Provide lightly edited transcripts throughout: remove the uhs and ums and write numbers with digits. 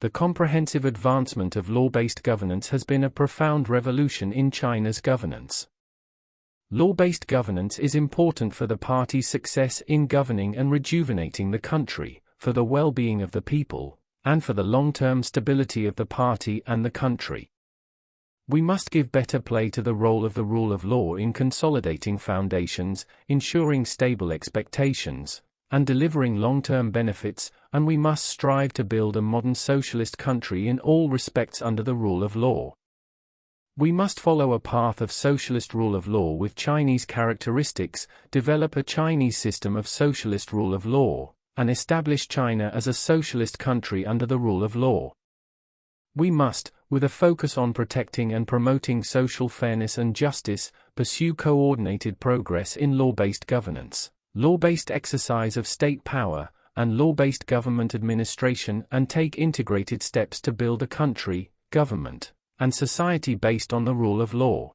the comprehensive advancement of law-based governance has been a profound revolution in China's governance. Law-based governance is important for the party's success in governing and rejuvenating the country, for the well-being of the people, and for the long-term stability of the party and the country. We must give better play to the role of the rule of law in consolidating foundations, ensuring stable expectations, and delivering long-term benefits, and we must strive to build a modern socialist country in all respects under the rule of law. We must follow a path of socialist rule of law with Chinese characteristics, develop a Chinese system of socialist rule of law, and establish China as a socialist country under the rule of law. We must, with a focus on protecting and promoting social fairness and justice, pursue coordinated progress in law-based governance, law-based exercise of state power, and law-based government administration, and take integrated steps to build a country, government, and society based on the rule of law.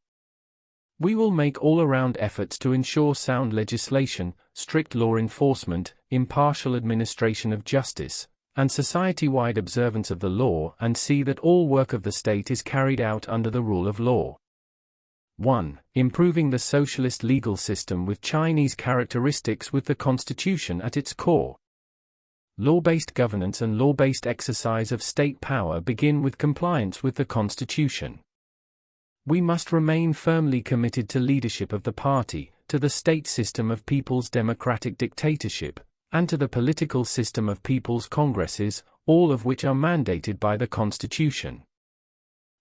We will make all-around efforts to ensure sound legislation, strict law enforcement, impartial administration of justice, and society-wide observance of the law, and see that all work of the state is carried out under the rule of law. 1. Improving the socialist legal system with Chinese characteristics with the Constitution at its core. Law-based governance and law-based exercise of state power begin with compliance with the Constitution. We must remain firmly committed to leadership of the party, to the state system of people's democratic dictatorship, and to the political system of people's congresses, all of which are mandated by the Constitution.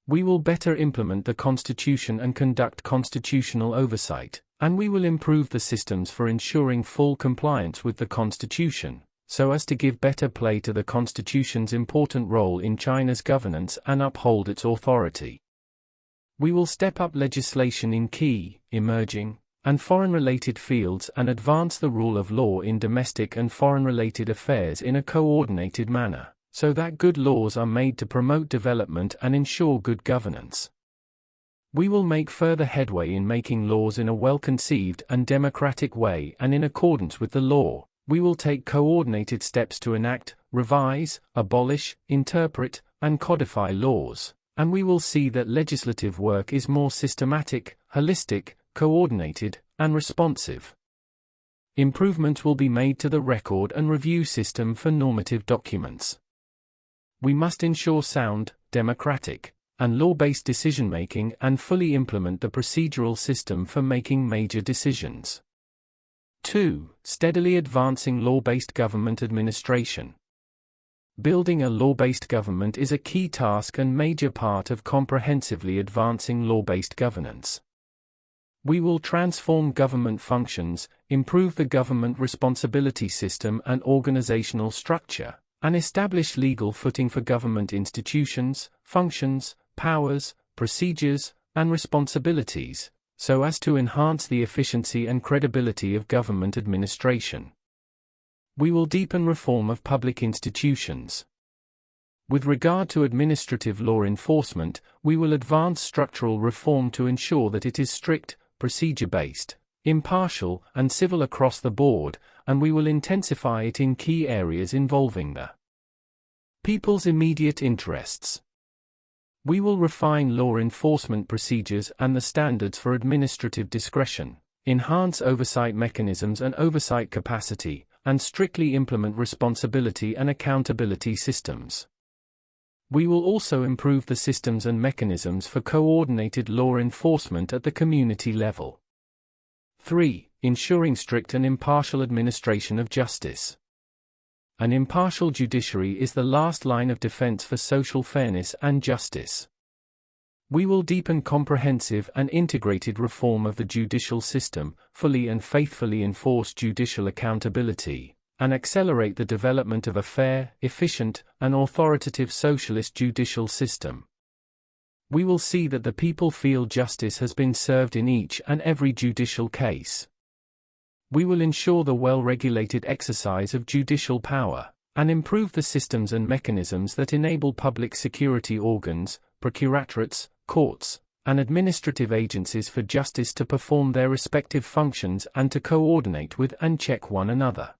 We will better implement the Constitution and conduct constitutional oversight, and we will improve the systems for ensuring full compliance with the Constitution, so as to give better play to the Constitution's important role in China's governance and uphold its authority. We will step up legislation in key, emerging, and foreign-related fields and advance the rule of law in domestic and foreign-related affairs in a coordinated manner, so that good laws are made to promote development and ensure good governance. We will make further headway in making laws in a well-conceived and democratic way, and in accordance with the law. We will take coordinated steps to enact, revise, abolish, interpret, and codify laws, and we will see that legislative work is more systematic, holistic, coordinated, and responsive. Improvements will be made to the record and review system for normative documents. We must ensure sound, democratic, and law-based decision-making and fully implement the procedural system for making major decisions. 2. Steadily advancing law-based government administration. Building a law-based government is a key task and major part of comprehensively advancing law-based governance. We will transform government functions, improve the government responsibility system and organizational structure, and establish legal footing for government institutions, functions, powers, procedures, and responsibilities, so as to enhance the efficiency and credibility of government administration. We will deepen reform of public institutions. With regard to administrative law enforcement, we will advance structural reform to ensure that it is strict, procedure-based, impartial, and civil across the board, and we will intensify it in key areas involving the people's immediate interests. We will refine law enforcement procedures and the standards for administrative discretion, enhance oversight mechanisms and oversight capacity, and strictly implement responsibility and accountability systems. We will also improve the systems and mechanisms for coordinated law enforcement at the community level. 3. Ensuring strict and impartial administration of justice. An impartial judiciary is the last line of defense for social fairness and justice. We will deepen comprehensive and integrated reform of the judicial system, fully and faithfully enforce judicial accountability, and accelerate the development of a fair, efficient, and authoritative socialist judicial system. We will see that the people feel justice has been served in each and every judicial case. We will ensure the well-regulated exercise of judicial power, and improve the systems and mechanisms that enable public security organs, procuratorates, courts, and administrative agencies for justice to perform their respective functions and to coordinate with and check one another.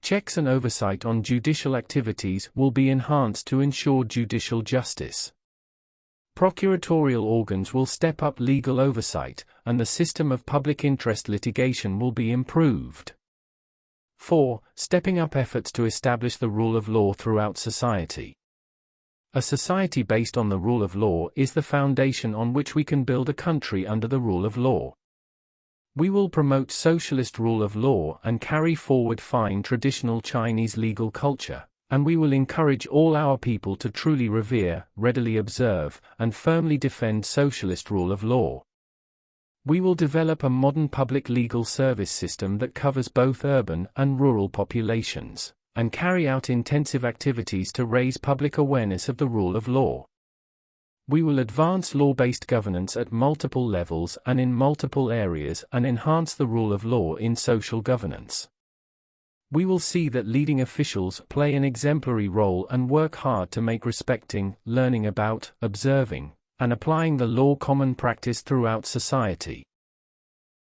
Checks and oversight on judicial activities will be enhanced to ensure judicial justice. Procuratorial organs will step up legal oversight, and the system of public interest litigation will be improved. 4. Stepping up efforts to establish the rule of law throughout society. A society based on the rule of law is the foundation on which we can build a country under the rule of law. We will promote socialist rule of law and carry forward fine traditional Chinese legal culture, and we will encourage all our people to truly revere, readily observe, and firmly defend socialist rule of law. We will develop a modern public legal service system that covers both urban and rural populations, and carry out intensive activities to raise public awareness of the rule of law. We will advance law-based governance at multiple levels and in multiple areas and enhance the rule of law in social governance. We will see that leading officials play an exemplary role and work hard to make respecting, learning about, observing, and applying the law common practice throughout society.